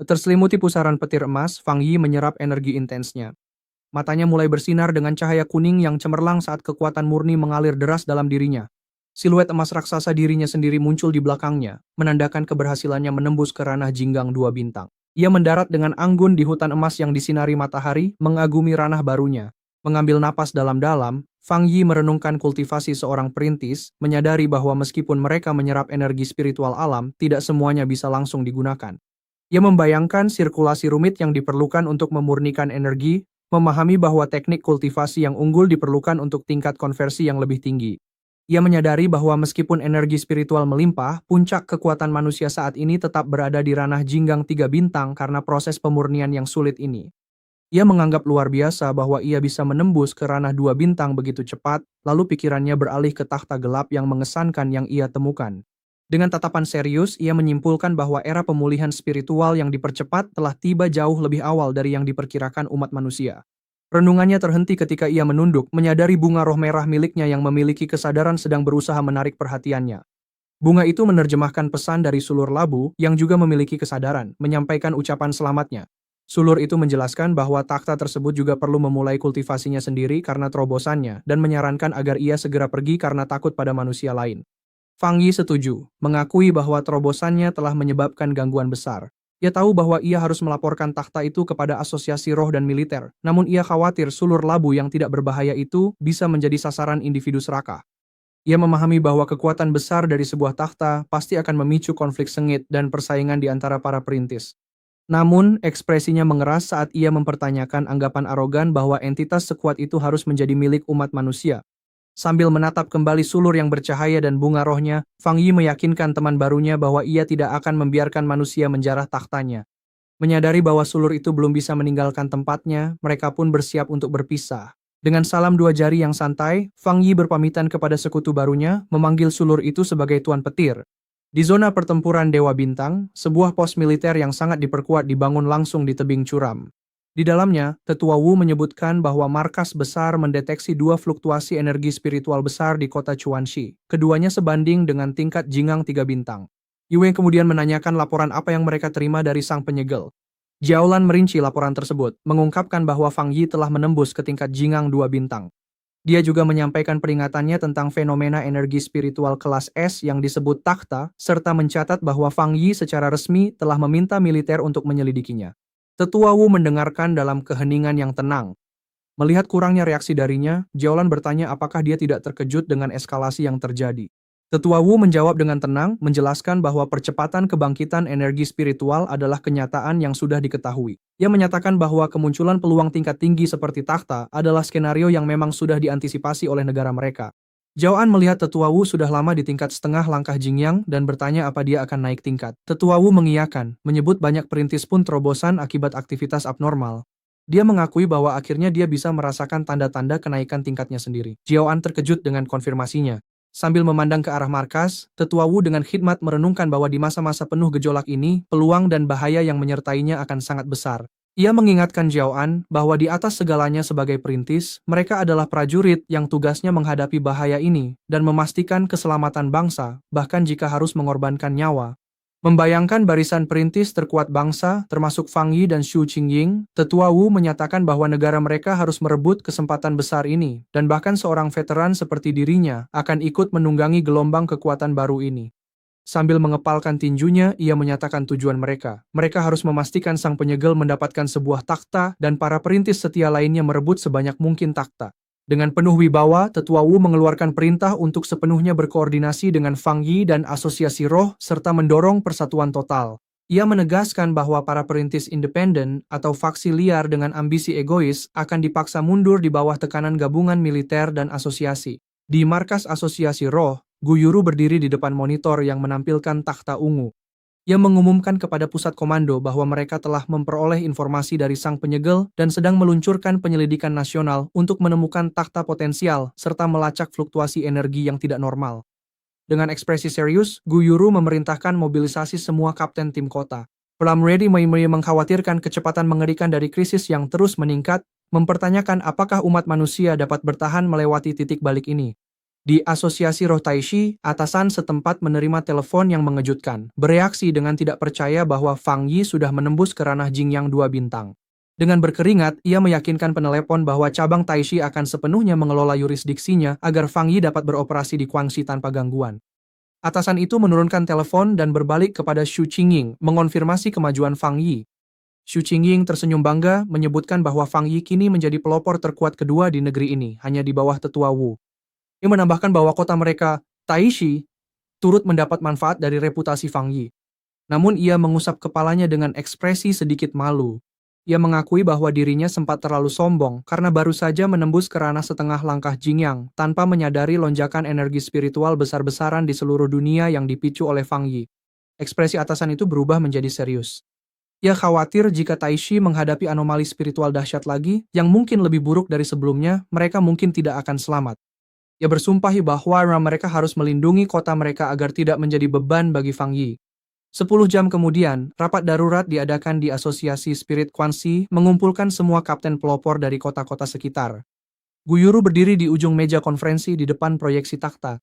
Terselimuti pusaran petir emas, Fang Yi menyerap energi intensnya. Matanya mulai bersinar dengan cahaya kuning yang cemerlang saat kekuatan murni mengalir deras dalam dirinya. Siluet emas raksasa dirinya sendiri muncul di belakangnya, menandakan keberhasilannya menembus ke ranah Jinggang dua bintang. Ia mendarat dengan anggun di hutan emas yang disinari matahari, mengagumi ranah barunya. Mengambil napas dalam-dalam, Fang Yi merenungkan kultivasi seorang perintis, menyadari bahwa meskipun mereka menyerap energi spiritual alam, tidak semuanya bisa langsung digunakan. Ia membayangkan sirkulasi rumit yang diperlukan untuk memurnikan energi, memahami bahwa teknik kultivasi yang unggul diperlukan untuk tingkat konversi yang lebih tinggi. Ia menyadari bahwa meskipun energi spiritual melimpah, puncak kekuatan manusia saat ini tetap berada di ranah Jinggang tiga bintang karena proses pemurnian yang sulit ini. Ia menganggap luar biasa bahwa ia bisa menembus ke ranah dua bintang begitu cepat, lalu pikirannya beralih ke takhta gelap yang mengesankan yang ia temukan. Dengan tatapan serius, ia menyimpulkan bahwa era pemulihan spiritual yang dipercepat telah tiba jauh lebih awal dari yang diperkirakan umat manusia. Renungannya terhenti ketika ia menunduk, menyadari bunga roh merah miliknya yang memiliki kesadaran sedang berusaha menarik perhatiannya. Bunga itu menerjemahkan pesan dari sulur labu yang juga memiliki kesadaran, menyampaikan ucapan selamatnya. Sulur itu menjelaskan bahwa takhta tersebut juga perlu memulai kultivasinya sendiri karena terobosannya dan menyarankan agar ia segera pergi karena takut pada manusia lain. Fang Yi setuju, mengakui bahwa terobosannya telah menyebabkan gangguan besar. Ia tahu bahwa ia harus melaporkan takhta itu kepada asosiasi roh dan militer, namun ia khawatir sulur labu yang tidak berbahaya itu bisa menjadi sasaran individu serakah. Ia memahami bahwa kekuatan besar dari sebuah takhta pasti akan memicu konflik sengit dan persaingan di antara para perintis. Namun, ekspresinya mengeras saat ia mempertanyakan anggapan arogan bahwa entitas sekuat itu harus menjadi milik umat manusia. Sambil menatap kembali sulur yang bercahaya dan bunga rohnya, Fang Yi meyakinkan teman barunya bahwa ia tidak akan membiarkan manusia menjarah takhtanya. Menyadari bahwa sulur itu belum bisa meninggalkan tempatnya, mereka pun bersiap untuk berpisah. Dengan salam dua jari yang santai, Fang Yi berpamitan kepada sekutu barunya, memanggil sulur itu sebagai Tuan Petir. Di zona pertempuran Dewa Bintang, sebuah pos militer yang sangat diperkuat dibangun langsung di tebing curam. Di dalamnya, Tetua Wu menyebutkan bahwa markas besar mendeteksi dua fluktuasi energi spiritual besar di kota Chuanxi. Keduanya sebanding dengan tingkat Jinggang 3 bintang. Yue kemudian menanyakan laporan apa yang mereka terima dari sang penyegel. Jiaolan merinci laporan tersebut, mengungkapkan bahwa Fang Yi telah menembus ke tingkat Jinggang 2 bintang. Dia juga menyampaikan peringatannya tentang fenomena energi spiritual kelas S yang disebut takhta, serta mencatat bahwa Fang Yi secara resmi telah meminta militer untuk menyelidikinya. Tetua Wu mendengarkan dalam keheningan yang tenang. Melihat kurangnya reaksi darinya, Jiaolan bertanya apakah dia tidak terkejut dengan eskalasi yang terjadi. Tetua Wu menjawab dengan tenang, menjelaskan bahwa percepatan kebangkitan energi spiritual adalah kenyataan yang sudah diketahui. Ia menyatakan bahwa kemunculan peluang tingkat tinggi seperti takhta adalah skenario yang memang sudah diantisipasi oleh negara mereka. Jiaoan melihat Tetua Wu sudah lama di tingkat setengah langkah Jingyang dan bertanya apa dia akan naik tingkat. Tetua Wu mengiyakan, menyebut banyak perintis pun terobosan akibat aktivitas abnormal. Dia mengakui bahwa akhirnya dia bisa merasakan tanda-tanda kenaikan tingkatnya sendiri. Jiaoan terkejut dengan konfirmasinya. Sambil memandang ke arah markas, Tetua Wu dengan khidmat merenungkan bahwa di masa-masa penuh gejolak ini, peluang dan bahaya yang menyertainya akan sangat besar. Ia mengingatkan Jiaoan bahwa di atas segalanya sebagai perintis, mereka adalah prajurit yang tugasnya menghadapi bahaya ini dan memastikan keselamatan bangsa, bahkan jika harus mengorbankan nyawa. Membayangkan barisan perintis terkuat bangsa, termasuk Fang Yi dan Xu Qingying, Tetua Wu menyatakan bahwa negara mereka harus merebut kesempatan besar ini, dan bahkan seorang veteran seperti dirinya akan ikut menunggangi gelombang kekuatan baru ini. Sambil mengepalkan tinjunya, ia menyatakan tujuan mereka. Mereka harus memastikan sang penyegel mendapatkan sebuah takhta dan para perintis setia lainnya merebut sebanyak mungkin takhta. Dengan penuh wibawa, Tetua Wu mengeluarkan perintah untuk sepenuhnya berkoordinasi dengan Fang Yi dan Asosiasi Roh serta mendorong persatuan total. Ia menegaskan bahwa para perintis independen atau faksi liar dengan ambisi egois akan dipaksa mundur di bawah tekanan gabungan militer dan asosiasi. Di markas Asosiasi Roh, Gu Yuru berdiri di depan monitor yang menampilkan takhta ungu. Ia mengumumkan kepada pusat komando bahwa mereka telah memperoleh informasi dari sang penyegel dan sedang meluncurkan penyelidikan nasional untuk menemukan takhta potensial serta melacak fluktuasi energi yang tidak normal. Dengan ekspresi serius, Gu Yuru memerintahkan mobilisasi semua kapten tim kota. Plum Ready mengkhawatirkan kecepatan mengerikan dari krisis yang terus meningkat, mempertanyakan apakah umat manusia dapat bertahan melewati titik balik ini. Di Asosiasi Roh Taishi, atasan setempat menerima telepon yang mengejutkan, bereaksi dengan tidak percaya bahwa Fang Yi sudah menembus ke ranah Jingyang 2 bintang. Dengan berkeringat, ia meyakinkan penelepon bahwa cabang Taishi akan sepenuhnya mengelola yurisdiksinya agar Fang Yi dapat beroperasi di Guangxi tanpa gangguan. Atasan itu menurunkan telepon dan berbalik kepada Xu Qingying, mengonfirmasi kemajuan Fang Yi. Xu Qingying tersenyum bangga, menyebutkan bahwa Fang Yi kini menjadi pelopor terkuat kedua di negeri ini, hanya di bawah tetua Wu. Ia menambahkan bahwa kota mereka, Taishi, turut mendapat manfaat dari reputasi Fang Yi. Namun ia mengusap kepalanya dengan ekspresi sedikit malu. Ia mengakui bahwa dirinya sempat terlalu sombong karena baru saja menembus ke ranah setengah langkah Jingyang tanpa menyadari lonjakan energi spiritual besar-besaran di seluruh dunia yang dipicu oleh Fang Yi. Ekspresi atasan itu berubah menjadi serius. Ia khawatir jika Taishi menghadapi anomali spiritual dahsyat lagi yang mungkin lebih buruk dari sebelumnya, mereka mungkin tidak akan selamat. Ia bersumpah bahwa mereka harus melindungi kota mereka agar tidak menjadi beban bagi Fang Yi. 10 jam kemudian, rapat darurat diadakan di Asosiasi Spirit Guangxi mengumpulkan semua kapten pelopor dari kota-kota sekitar. Guyuru berdiri di ujung meja konferensi di depan proyeksi takhta.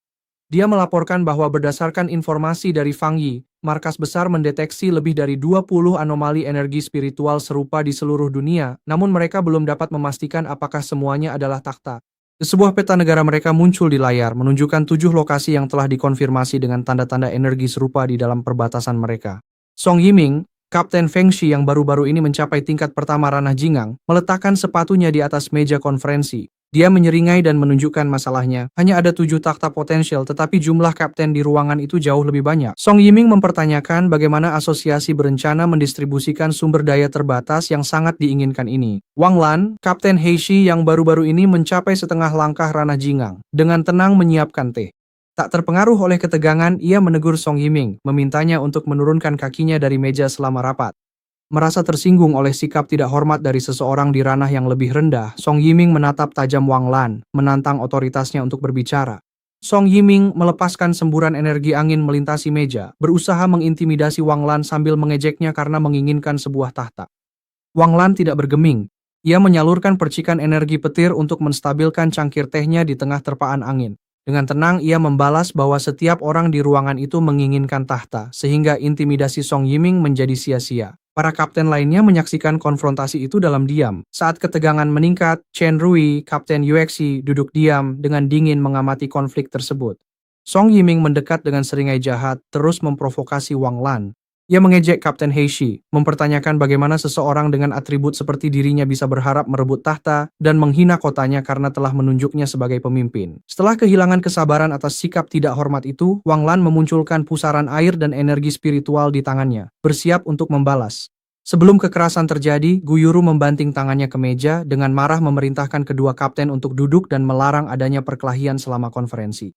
Dia melaporkan bahwa berdasarkan informasi dari Fang Yi, markas besar mendeteksi lebih dari 20 anomali energi spiritual serupa di seluruh dunia, namun mereka belum dapat memastikan apakah semuanya adalah takhta. Sebuah peta negara mereka muncul di layar, menunjukkan 7 lokasi yang telah dikonfirmasi dengan tanda-tanda energi serupa di dalam perbatasan mereka. Song Yiming, Kapten Feng Shi yang baru-baru ini mencapai tingkat pertama ranah Jingang, meletakkan sepatunya di atas meja konferensi. Dia menyeringai dan menunjukkan masalahnya. Hanya ada 7 takhta potensial, tetapi jumlah kapten di ruangan itu jauh lebih banyak. Song Yiming mempertanyakan bagaimana asosiasi berencana mendistribusikan sumber daya terbatas yang sangat diinginkan ini. Wang Lan, Kapten Heishi yang baru-baru ini mencapai setengah langkah ranah Jingang, dengan tenang menyiapkan teh. Tak terpengaruh oleh ketegangan, ia menegur Song Yiming, memintanya untuk menurunkan kakinya dari meja selama rapat. Merasa tersinggung oleh sikap tidak hormat dari seseorang di ranah yang lebih rendah, Song Yiming menatap tajam Wang Lan, menantang otoritasnya untuk berbicara. Song Yiming melepaskan semburan energi angin melintasi meja, berusaha mengintimidasi Wang Lan sambil mengejeknya karena menginginkan sebuah tahta. Wang Lan tidak bergeming. Ia menyalurkan percikan energi petir untuk menstabilkan cangkir tehnya di tengah terpaan angin. Dengan tenang, ia membalas bahwa setiap orang di ruangan itu menginginkan tahta, sehingga intimidasi Song Yiming menjadi sia-sia. Para kapten lainnya menyaksikan konfrontasi itu dalam diam. Saat ketegangan meningkat, Chen Rui, Kapten Yuexi, duduk diam dengan dingin mengamati konflik tersebut. Song Yiming mendekat dengan seringai jahat, terus memprovokasi Wang Lan. Ia mengejek Kapten Heishi, mempertanyakan bagaimana seseorang dengan atribut seperti dirinya bisa berharap merebut tahta dan menghina kotanya karena telah menunjuknya sebagai pemimpin. Setelah kehilangan kesabaran atas sikap tidak hormat itu, Wang Lan memunculkan pusaran air dan energi spiritual di tangannya, bersiap untuk membalas. Sebelum kekerasan terjadi, Guyuru membanting tangannya ke meja dengan marah memerintahkan kedua kapten untuk duduk dan melarang adanya perkelahian selama konferensi.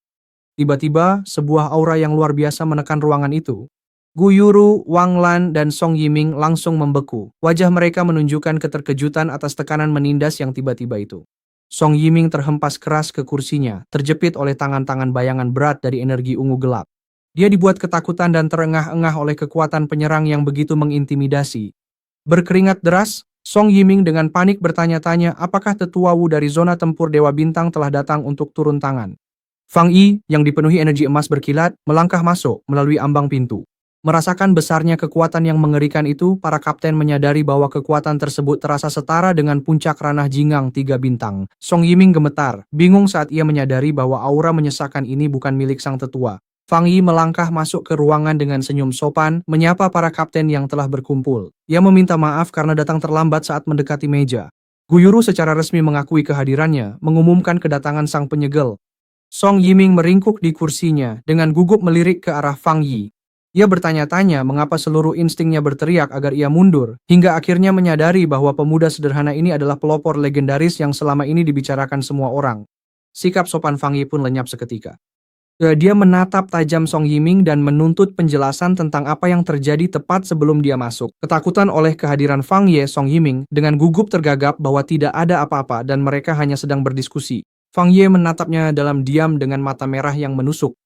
Tiba-tiba, sebuah aura yang luar biasa menekan ruangan itu. Guyuru, Wang Lan, dan Song Yiming langsung membeku. Wajah mereka menunjukkan keterkejutan atas tekanan menindas yang tiba-tiba itu. Song Yiming terhempas keras ke kursinya, terjepit oleh tangan-tangan bayangan berat dari energi ungu gelap. Dia dibuat ketakutan dan terengah-engah oleh kekuatan penyerang yang begitu mengintimidasi. Berkeringat deras, Song Yiming dengan panik bertanya-tanya apakah tetua Wu dari zona tempur Dewa Bintang telah datang untuk turun tangan. Fang Yi, yang dipenuhi energi emas berkilat, melangkah masuk melalui ambang pintu. Merasakan besarnya kekuatan yang mengerikan itu, para kapten menyadari bahwa kekuatan tersebut terasa setara dengan puncak ranah Jingang 3 bintang. Song Yiming gemetar, bingung saat ia menyadari bahwa aura menyesakan ini bukan milik sang tetua. Fang Yi melangkah masuk ke ruangan dengan senyum sopan, menyapa para kapten yang telah berkumpul. Ia meminta maaf karena datang terlambat saat mendekati meja. Guyuru secara resmi mengakui kehadirannya, mengumumkan kedatangan sang penyegel. Song Yiming meringkuk di kursinya, dengan gugup melirik ke arah Fang Yi. Ia bertanya-tanya mengapa seluruh instingnya berteriak agar ia mundur, hingga akhirnya menyadari bahwa pemuda sederhana ini adalah pelopor legendaris yang selama ini dibicarakan semua orang. Sikap sopan Fang Yi pun lenyap seketika. Dia menatap tajam Song Yiming dan menuntut penjelasan tentang apa yang terjadi tepat sebelum dia masuk. Ketakutan oleh kehadiran Fang Ye, Song Yiming dengan gugup tergagap bahwa tidak ada apa-apa dan mereka hanya sedang berdiskusi. Fang Ye menatapnya dalam diam dengan mata merah yang menusuk.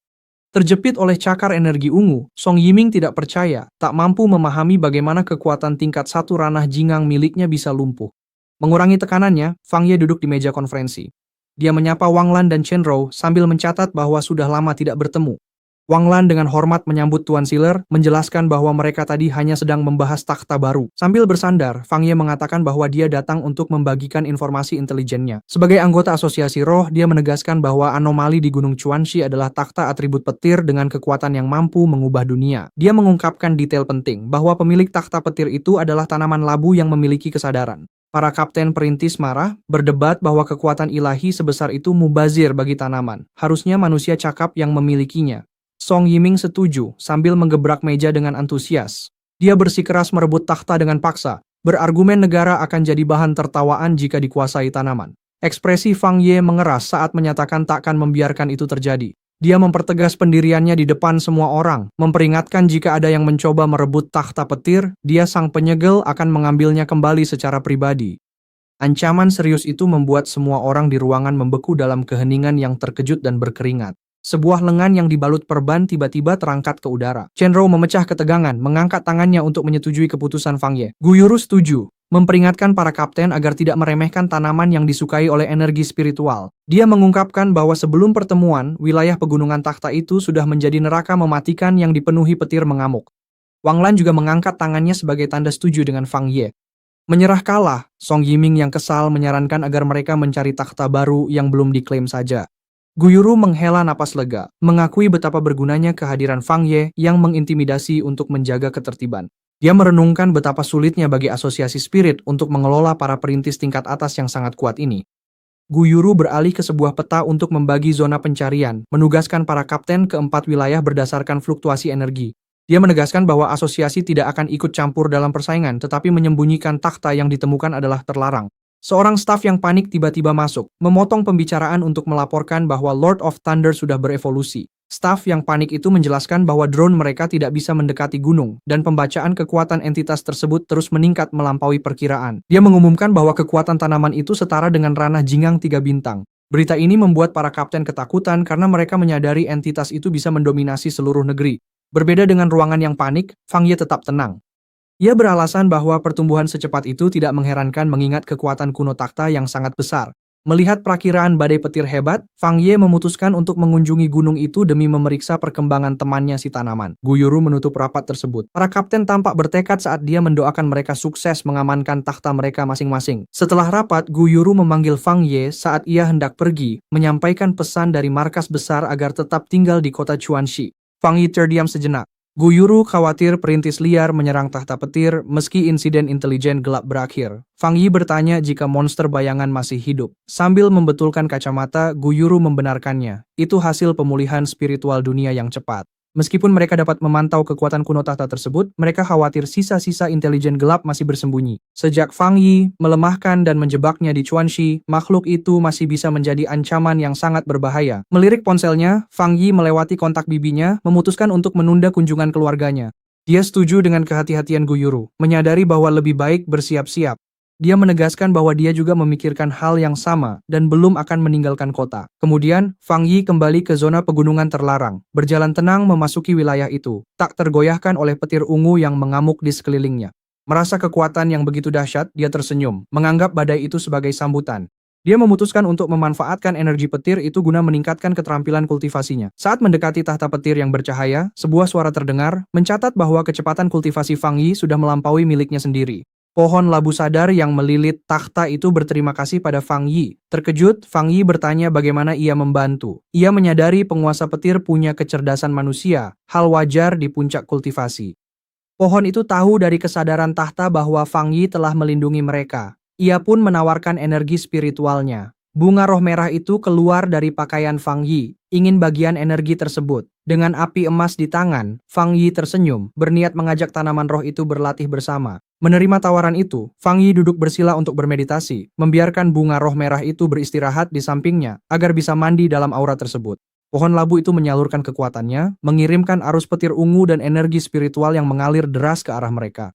Terjepit oleh cakar energi ungu, Song Yiming tidak percaya, tak mampu memahami bagaimana kekuatan tingkat 1 ranah Jingang miliknya bisa lumpuh. Mengurangi tekanannya, Fang Ye duduk di meja konferensi. Dia menyapa Wang Lan dan Chen Rou sambil mencatat bahwa sudah lama tidak bertemu. Wang Lan dengan hormat menyambut Tuan Siler, menjelaskan bahwa mereka tadi hanya sedang membahas takhta baru. Sambil bersandar, Fang Ye mengatakan bahwa dia datang untuk membagikan informasi intelijennya. Sebagai anggota asosiasi roh, dia menegaskan bahwa anomali di Gunung Chuanxi adalah takhta atribut petir dengan kekuatan yang mampu mengubah dunia. Dia mengungkapkan detail penting bahwa pemilik takhta petir itu adalah tanaman labu yang memiliki kesadaran. Para kapten perintis marah, berdebat bahwa kekuatan ilahi sebesar itu mubazir bagi tanaman. Harusnya manusia cakap yang memilikinya. Song Yiming setuju sambil menggebrak meja dengan antusias. Dia bersikeras merebut takhta dengan paksa, berargumen negara akan jadi bahan tertawaan jika dikuasai tanaman. Ekspresi Fang Ye mengeras saat menyatakan takkan membiarkan itu terjadi. Dia mempertegas pendiriannya di depan semua orang, memperingatkan jika ada yang mencoba merebut takhta petir, dia sang penyegel akan mengambilnya kembali secara pribadi. Ancaman serius itu membuat semua orang di ruangan membeku dalam keheningan yang terkejut dan berkeringat. Sebuah lengan yang dibalut perban tiba-tiba terangkat ke udara. Chen Rou memecah ketegangan, mengangkat tangannya untuk menyetujui keputusan Fang Ye. Gu Yuru setuju, memperingatkan para kapten agar tidak meremehkan tanaman yang disukai oleh energi spiritual. Dia mengungkapkan bahwa sebelum pertemuan, wilayah pegunungan takhta itu sudah menjadi neraka mematikan yang dipenuhi petir mengamuk. Wang Lan juga mengangkat tangannya sebagai tanda setuju dengan Fang Ye. Menyerah kalah, Song Yiming yang kesal menyarankan agar mereka mencari takhta baru yang belum diklaim saja. Gu Yuru menghela napas lega, mengakui betapa bergunanya kehadiran Fang Ye yang mengintimidasi untuk menjaga ketertiban. Dia merenungkan betapa sulitnya bagi asosiasi spirit untuk mengelola para perintis tingkat atas yang sangat kuat ini. Gu Yuru beralih ke sebuah peta untuk membagi zona pencarian, menugaskan para kapten ke 4 wilayah berdasarkan fluktuasi energi. Dia menegaskan bahwa asosiasi tidak akan ikut campur dalam persaingan, tetapi menyembunyikan takhta yang ditemukan adalah terlarang. Seorang staf yang panik tiba-tiba masuk, memotong pembicaraan untuk melaporkan bahwa Lord of Thunder sudah berevolusi. Staf yang panik itu menjelaskan bahwa drone mereka tidak bisa mendekati gunung, dan pembacaan kekuatan entitas tersebut terus meningkat melampaui perkiraan. Dia mengumumkan bahwa kekuatan tanaman itu setara dengan ranah Jingang 3 bintang. Berita ini membuat para kapten ketakutan karena mereka menyadari entitas itu bisa mendominasi seluruh negeri. Berbeda dengan ruangan yang panik, Fang Ye tetap tenang. Ia beralasan bahwa pertumbuhan secepat itu tidak mengherankan mengingat kekuatan kuno takhta yang sangat besar. Melihat perakiraan badai petir hebat, Fang Ye memutuskan untuk mengunjungi gunung itu demi memeriksa perkembangan temannya si tanaman. Gu Yuru menutup rapat tersebut. Para kapten tampak bertekad saat dia mendoakan mereka sukses mengamankan takhta mereka masing-masing. Setelah rapat, Gu Yuru memanggil Fang Ye saat ia hendak pergi, menyampaikan pesan dari markas besar agar tetap tinggal di kota Chuanxi. Fang Ye terdiam sejenak. Gu Yuru khawatir perintis liar menyerang takhta petir meski insiden intelijen gelap berakhir. Fang Yi bertanya jika monster bayangan masih hidup. Sambil membetulkan kacamata, Gu Yuru membenarkannya. Itu hasil pemulihan spiritual dunia yang cepat. Meskipun mereka dapat memantau kekuatan kuno takhta tersebut, mereka khawatir sisa-sisa intelijen gelap masih bersembunyi. Sejak Fang Yi melemahkan dan menjebaknya di Chuanxi, makhluk itu masih bisa menjadi ancaman yang sangat berbahaya. Melirik ponselnya, Fang Yi melewati kontak bibinya, memutuskan untuk menunda kunjungan keluarganya. Dia setuju dengan kehati-hatian Gu Yuru, menyadari bahwa lebih baik bersiap-siap. Dia menegaskan bahwa dia juga memikirkan hal yang sama dan belum akan meninggalkan kota. Kemudian, Fang Yi kembali ke zona pegunungan terlarang, berjalan tenang memasuki wilayah itu, tak tergoyahkan oleh petir ungu yang mengamuk di sekelilingnya. Merasa kekuatan yang begitu dahsyat, dia tersenyum, menganggap badai itu sebagai sambutan. Dia memutuskan untuk memanfaatkan energi petir itu guna meningkatkan keterampilan kultivasinya. Saat mendekati tahta petir yang bercahaya, sebuah suara terdengar, mencatat bahwa kecepatan kultivasi Fang Yi sudah melampaui miliknya sendiri. Pohon labu sadar yang melilit takhta itu berterima kasih pada Fang Yi. Terkejut, Fang Yi bertanya bagaimana ia membantu. Ia menyadari penguasa petir punya kecerdasan manusia, hal wajar di puncak kultivasi. Pohon itu tahu dari kesadaran takhta bahwa Fang Yi telah melindungi mereka. Ia pun menawarkan energi spiritualnya. Bunga roh merah itu keluar dari pakaian Fang Yi, ingin bagian energi tersebut. Dengan api emas di tangan, Fang Yi tersenyum, berniat mengajak tanaman roh itu berlatih bersama. Menerima tawaran itu, Fang Yi duduk bersila untuk bermeditasi, membiarkan bunga roh merah itu beristirahat di sampingnya, agar bisa mandi dalam aura tersebut. Pohon labu itu menyalurkan kekuatannya, mengirimkan arus petir ungu dan energi spiritual yang mengalir deras ke arah mereka.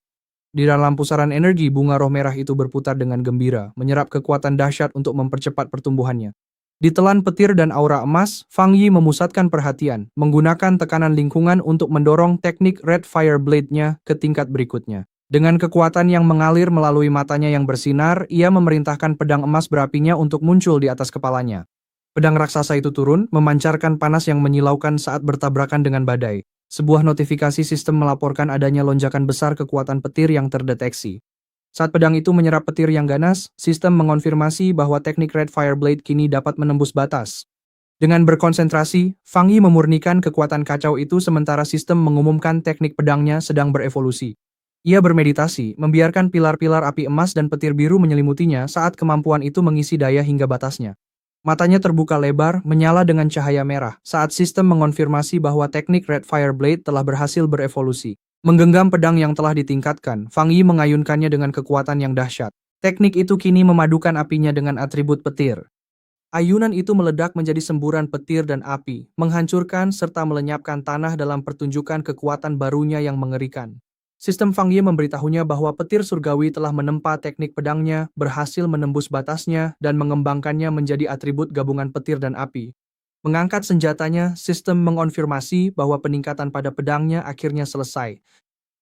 Di dalam pusaran energi, bunga roh merah itu berputar dengan gembira, menyerap kekuatan dahsyat untuk mempercepat pertumbuhannya. Ditelan petir dan aura emas, Fang Yi memusatkan perhatian, menggunakan tekanan lingkungan untuk mendorong teknik Red Fire Blade-nya ke tingkat berikutnya. Dengan kekuatan yang mengalir melalui matanya yang bersinar, ia memerintahkan pedang emas berapinya untuk muncul di atas kepalanya. Pedang raksasa itu turun, memancarkan panas yang menyilaukan saat bertabrakan dengan badai. Sebuah notifikasi sistem melaporkan adanya lonjakan besar kekuatan petir yang terdeteksi. Saat pedang itu menyerap petir yang ganas, sistem mengonfirmasi bahwa teknik Red Fire Blade kini dapat menembus batas. Dengan berkonsentrasi, Fang Yi memurnikan kekuatan kacau itu sementara sistem mengumumkan teknik pedangnya sedang berevolusi. Ia bermeditasi, membiarkan pilar-pilar api emas dan petir biru menyelimutinya saat kemampuan itu mengisi daya hingga batasnya. Matanya terbuka lebar, menyala dengan cahaya merah, saat sistem mengonfirmasi bahwa teknik Red Fire Blade telah berhasil berevolusi. Menggenggam pedang yang telah ditingkatkan, Fang Yi mengayunkannya dengan kekuatan yang dahsyat. Teknik itu kini memadukan apinya dengan atribut petir. Ayunan itu meledak menjadi semburan petir dan api, menghancurkan serta melenyapkan tanah dalam pertunjukan kekuatan barunya yang mengerikan. Sistem Fang Ye memberitahunya bahwa petir surgawi telah menempa teknik pedangnya, berhasil menembus batasnya, dan mengembangkannya menjadi atribut gabungan petir dan api. Mengangkat senjatanya, sistem mengonfirmasi bahwa peningkatan pada pedangnya akhirnya selesai.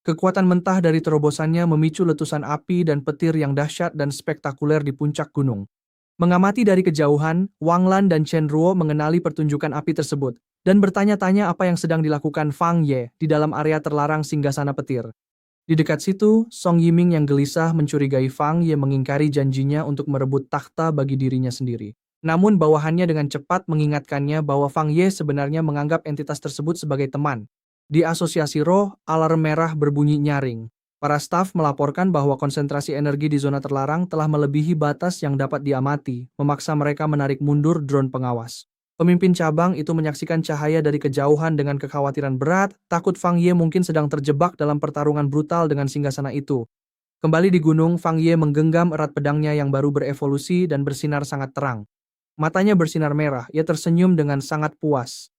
Kekuatan mentah dari terobosannya memicu letusan api dan petir yang dahsyat dan spektakuler di puncak gunung. Mengamati dari kejauhan, Wang Lan dan Chen Ruo mengenali pertunjukan api tersebut, dan bertanya-tanya apa yang sedang dilakukan Fang Ye di dalam area terlarang singgasana petir. Di dekat situ, Song Yiming yang gelisah mencurigai Fang Ye mengingkari janjinya untuk merebut takhta bagi dirinya sendiri. Namun bawahannya dengan cepat mengingatkannya bahwa Fang Ye sebenarnya menganggap entitas tersebut sebagai teman. Di asosiasi roh, alarm merah berbunyi nyaring. Para staf melaporkan bahwa konsentrasi energi di zona terlarang telah melebihi batas yang dapat diamati, memaksa mereka menarik mundur drone pengawas. Pemimpin cabang itu menyaksikan cahaya dari kejauhan dengan kekhawatiran berat, takut Fang Ye mungkin sedang terjebak dalam pertarungan brutal dengan singgasana itu. Kembali di gunung, Fang Ye menggenggam erat pedangnya yang baru berevolusi dan bersinar sangat terang. Matanya bersinar merah, ia tersenyum dengan sangat puas.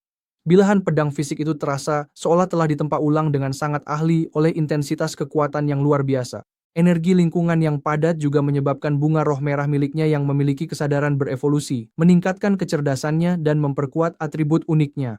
Bilahan pedang fisik itu terasa seolah telah ditempa ulang dengan sangat ahli oleh intensitas kekuatan yang luar biasa. Energi lingkungan yang padat juga menyebabkan bunga roh merah miliknya yang memiliki kesadaran berevolusi, meningkatkan kecerdasannya dan memperkuat atribut uniknya.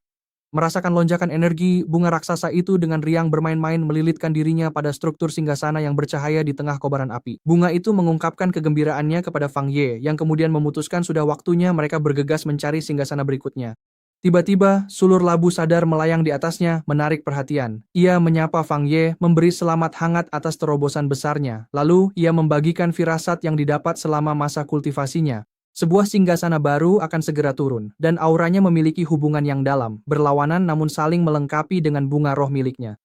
Merasakan lonjakan energi, bunga raksasa itu dengan riang bermain-main melilitkan dirinya pada struktur singgasana yang bercahaya di tengah kobaran api. Bunga itu mengungkapkan kegembiraannya kepada Fang Ye, yang kemudian memutuskan sudah waktunya mereka bergegas mencari singgasana berikutnya. Tiba-tiba, sulur labu sadar melayang di atasnya, menarik perhatian. Ia menyapa Fang Ye, memberi selamat hangat atas terobosan besarnya. Lalu, ia membagikan firasat yang didapat selama masa kultivasinya. Sebuah singgasana baru akan segera turun, dan auranya memiliki hubungan yang dalam, berlawanan namun saling melengkapi dengan bunga roh miliknya.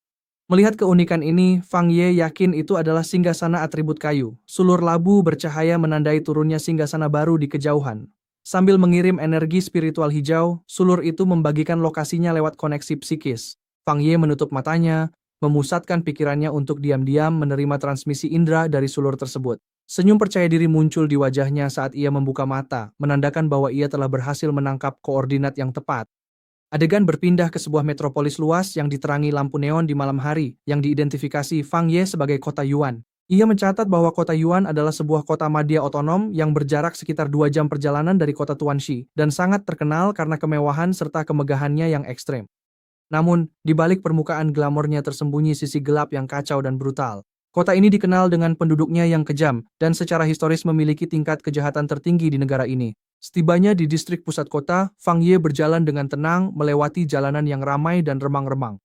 Melihat keunikan ini, Fang Ye yakin itu adalah singgasana atribut kayu. Sulur labu bercahaya menandai turunnya singgasana baru di kejauhan. Sambil mengirim energi spiritual hijau, sulur itu membagikan lokasinya lewat koneksi psikis. Fang Ye menutup matanya, memusatkan pikirannya untuk diam-diam menerima transmisi indera dari sulur tersebut. Senyum percaya diri muncul di wajahnya saat ia membuka mata, menandakan bahwa ia telah berhasil menangkap koordinat yang tepat. Adegan berpindah ke sebuah metropolis luas yang diterangi lampu neon di malam hari, yang diidentifikasi Fang Ye sebagai kota Yuan. Ia mencatat bahwa kota Yuan adalah sebuah kota madya otonom yang berjarak sekitar 2 jam perjalanan dari kota Tuanxi dan sangat terkenal karena kemewahan serta kemegahannya yang ekstrem. Namun, di balik permukaan glamornya tersembunyi sisi gelap yang kacau dan brutal. Kota ini dikenal dengan penduduknya yang kejam dan secara historis memiliki tingkat kejahatan tertinggi di negara ini. Setibanya di distrik pusat kota, Fang Ye berjalan dengan tenang melewati jalanan yang ramai dan remang-remang.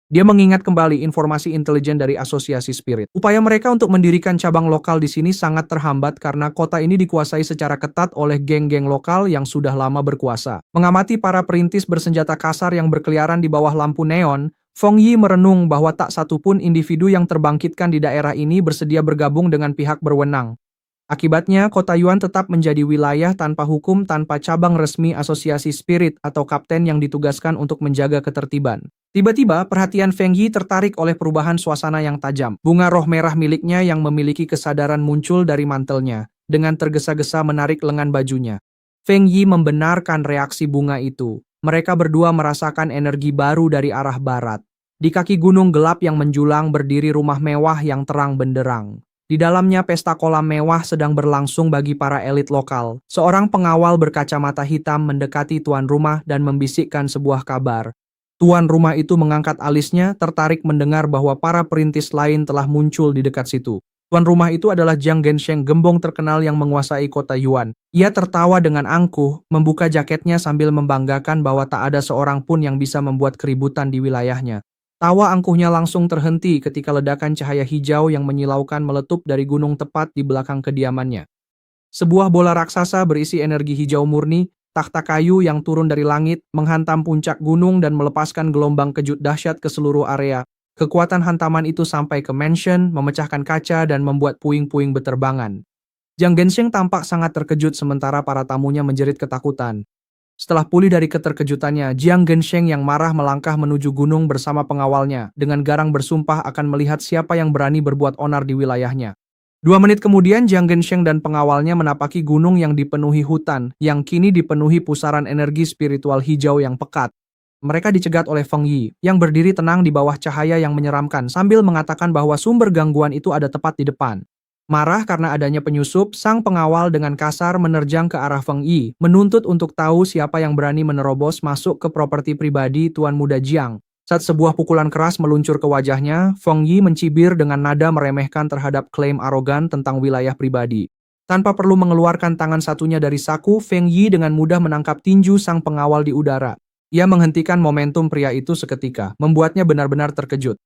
Dia mengingat kembali informasi intelijen dari Asosiasi Spirit. Upaya mereka untuk mendirikan cabang lokal di sini sangat terhambat karena kota ini dikuasai secara ketat oleh geng-geng lokal yang sudah lama berkuasa. Mengamati para perintis bersenjata kasar yang berkeliaran di bawah lampu neon, Fong Yi merenung bahwa tak satupun individu yang terbangkitkan di daerah ini bersedia bergabung dengan pihak berwenang. Akibatnya, kota Yuan tetap menjadi wilayah tanpa hukum tanpa cabang resmi Asosiasi Spirit atau kapten yang ditugaskan untuk menjaga ketertiban. Tiba-tiba, perhatian Feng Yi tertarik oleh perubahan suasana yang tajam. Bunga roh merah miliknya yang memiliki kesadaran muncul dari mantelnya, dengan tergesa-gesa menarik lengan bajunya. Feng Yi membenarkan reaksi bunga itu. Mereka berdua merasakan energi baru dari arah barat. Di kaki gunung gelap yang menjulang berdiri rumah mewah yang terang benderang. Di dalamnya pesta kolam mewah sedang berlangsung bagi para elit lokal. Seorang pengawal berkacamata hitam mendekati tuan rumah dan membisikkan sebuah kabar. Tuan rumah itu mengangkat alisnya, tertarik mendengar bahwa para perintis lain telah muncul di dekat situ. Tuan rumah itu adalah Jiang Gensheng, gembong terkenal yang menguasai kota Yuan. Ia tertawa dengan angkuh, membuka jaketnya sambil membanggakan bahwa tak ada seorang pun yang bisa membuat keributan di wilayahnya. Tawa angkuhnya langsung terhenti ketika ledakan cahaya hijau yang menyilaukan meletup dari gunung tepat di belakang kediamannya. Sebuah bola raksasa berisi energi hijau murni, takhta kayu yang turun dari langit, menghantam puncak gunung dan melepaskan gelombang kejut dahsyat ke seluruh area. Kekuatan hantaman itu sampai ke mansion, memecahkan kaca dan membuat puing-puing beterbangan. Jiang Gensheng tampak sangat terkejut sementara para tamunya menjerit ketakutan. Setelah pulih dari keterkejutannya, Jiang Gensheng yang marah melangkah menuju gunung bersama pengawalnya, dengan garang bersumpah akan melihat siapa yang berani berbuat onar di wilayahnya. 2 menit kemudian, Jiang Gensheng dan pengawalnya menapaki gunung yang dipenuhi hutan, yang kini dipenuhi pusaran energi spiritual hijau yang pekat. Mereka dicegat oleh Feng Yi, yang berdiri tenang di bawah cahaya yang menyeramkan sambil mengatakan bahwa sumber gangguan itu ada tepat di depan. Marah karena adanya penyusup, sang pengawal dengan kasar menerjang ke arah Feng Yi, menuntut untuk tahu siapa yang berani menerobos masuk ke properti pribadi Tuan Muda Jiang. Saat sebuah pukulan keras meluncur ke wajahnya, Feng Yi mencibir dengan nada meremehkan terhadap klaim arogan tentang wilayah pribadi. Tanpa perlu mengeluarkan tangan satunya dari saku, Feng Yi dengan mudah menangkap tinju sang pengawal di udara. Ia menghentikan momentum pria itu seketika, membuatnya benar-benar terkejut.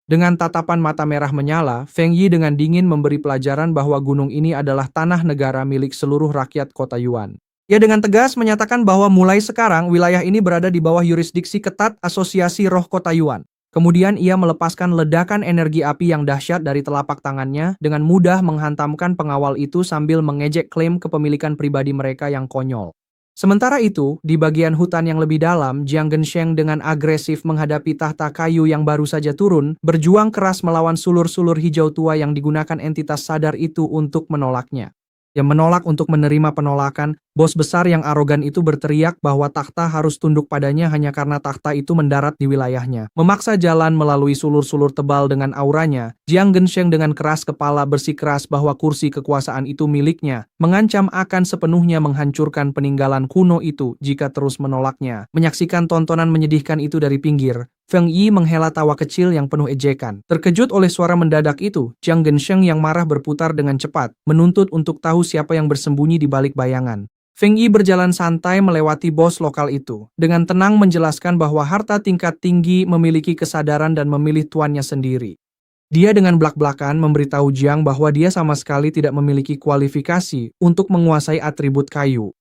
Dengan tatapan mata merah menyala, Feng Yi dengan dingin memberi pelajaran bahwa gunung ini adalah tanah negara milik seluruh rakyat kota Yuan. Ia dengan tegas menyatakan bahwa mulai sekarang wilayah ini berada di bawah yurisdiksi ketat Asosiasi Roh Kota Yuan. Kemudian ia melepaskan ledakan energi api yang dahsyat dari telapak tangannya, dengan mudah menghantamkan pengawal itu sambil mengejek klaim kepemilikan pribadi mereka yang konyol. Sementara itu, di bagian hutan yang lebih dalam, Jiang Gensheng dengan agresif menghadapi tahta kayu yang baru saja turun, berjuang keras melawan sulur-sulur hijau tua yang digunakan entitas sadar itu untuk menolaknya. Yang menolak untuk menerima penolakan, bos besar yang arogan itu berteriak bahwa takhta harus tunduk padanya hanya karena takhta itu mendarat di wilayahnya. Memaksa jalan melalui sulur-sulur tebal dengan auranya, Jiang Gensheng dengan keras kepala bersikeras bahwa kursi kekuasaan itu miliknya, mengancam akan sepenuhnya menghancurkan peninggalan kuno itu jika terus menolaknya. Menyaksikan tontonan menyedihkan itu dari pinggir, Feng Yi menghela tawa kecil yang penuh ejekan. Terkejut oleh suara mendadak itu, Jiang Gensheng yang marah berputar dengan cepat, menuntut untuk tahu siapa yang bersembunyi di balik bayangan. Feng Yi berjalan santai melewati bos lokal itu, dengan tenang menjelaskan bahwa harta tingkat tinggi memiliki kesadaran dan memilih tuannya sendiri. Dia dengan belak-belakan memberitahu Jiang bahwa dia sama sekali tidak memiliki kualifikasi untuk menguasai atribut kayu.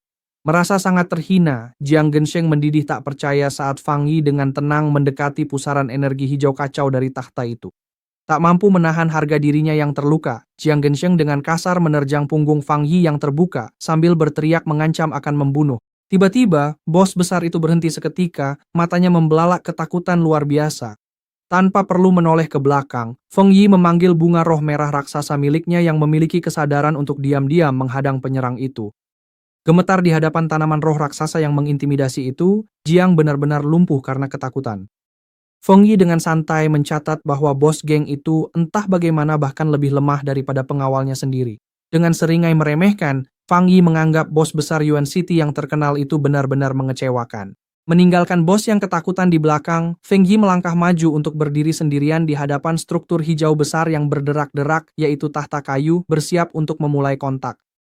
Merasa sangat terhina, Jiang Gensheng mendidih tak percaya saat Feng Yi dengan tenang mendekati pusaran energi hijau kacau dari takhta itu. Tak mampu menahan harga dirinya yang terluka, Jiang Gensheng dengan kasar menerjang punggung Feng Yi yang terbuka sambil berteriak mengancam akan membunuh. Tiba-tiba, bos besar itu berhenti seketika, matanya membelalak ketakutan luar biasa. Tanpa perlu menoleh ke belakang, Feng Yi memanggil bunga roh merah raksasa miliknya yang memiliki kesadaran untuk diam-diam menghadang penyerang itu. Gemetar di hadapan tanaman roh raksasa yang mengintimidasi itu, Jiang benar-benar lumpuh karena ketakutan. Feng Yi dengan santai mencatat bahwa bos geng itu entah bagaimana bahkan lebih lemah daripada pengawalnya sendiri. Dengan seringai meremehkan, Feng Yi menganggap bos besar Yuan City yang terkenal itu benar-benar mengecewakan. Meninggalkan bos yang ketakutan di belakang, Feng Yi melangkah maju untuk berdiri sendirian di hadapan struktur hijau besar yang berderak-derak, yaitu tahta kayu, bersiap untuk memulai kontak.